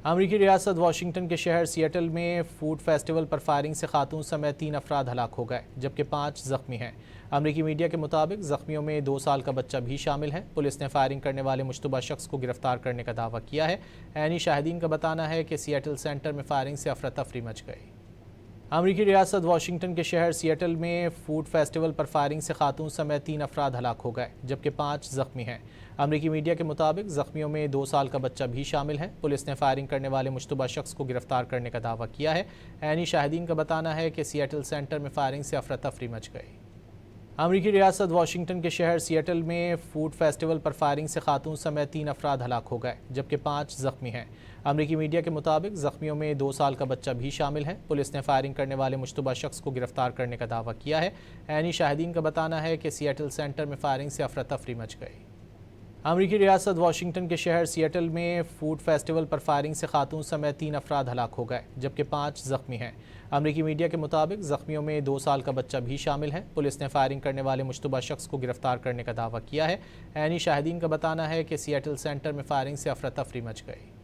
امریکی ریاست واشنگٹن کے شہر سیٹل میں فوڈ فیسٹیول پر فائرنگ سے خاتون سمیت 3 افراد ہلاک ہو گئے جبکہ 5 زخمی ہیں۔ امریکی میڈیا کے مطابق زخمیوں میں 2 سال کا بچہ بھی شامل ہے۔ پولیس نے فائرنگ کرنے والے مشتبہ شخص کو گرفتار کرنے کا دعویٰ کیا ہے۔ عینی شاہدین کا بتانا ہے کہ سیٹل سینٹر میں فائرنگ سے افراتفری مچ گئی۔ امریکی ریاست واشنگٹن کے شہر سیٹل میں فوڈ فیسٹیول پر فائرنگ سے خاتون سمیت 3 افراد ہلاک ہو گئے جبکہ 5 زخمی ہیں۔ امریکی میڈیا کے مطابق زخمیوں میں 2 سال کا بچہ بھی شامل ہے۔ پولیس نے فائرنگ کرنے والے مشتبہ شخص کو گرفتار کرنے کا دعویٰ کیا ہے۔ عینی شاہدین کا بتانا ہے کہ سیٹل سینٹر میں فائرنگ سے افراتفری مچ گئی۔ امریکی ریاست واشنگٹن کے شہر سیٹل میں فوڈ فیسٹیول پر فائرنگ سے خاتون سمیت 3 افراد ہلاک ہو گئے جبکہ 5 زخمی ہیں۔ امریکی میڈیا کے مطابق زخمیوں میں 2 سال کا بچہ بھی شامل ہے۔ پولیس نے فائرنگ کرنے والے مشتبہ شخص کو گرفتار کرنے کا دعویٰ کیا ہے۔ عینی شاہدین کا بتانا ہے کہ سیٹل سینٹر میں فائرنگ سے افراتفری مچ گئی۔ امریکی ریاست واشنگٹن کے شہر سیٹل میں فوڈ فیسٹیول پر فائرنگ سے خاتون سمیت 3 افراد ہلاک ہو گئے جبکہ 5 زخمی ہیں۔ امریکی میڈیا کے مطابق زخمیوں میں 2 سال کا بچہ بھی شامل ہے۔ پولیس نے فائرنگ کرنے والے مشتبہ شخص کو گرفتار کرنے کا دعویٰ کیا ہے۔ عینی شاہدین کا بتانا ہے کہ سیٹل سینٹر میں فائرنگ سے افراتفری مچ گئی۔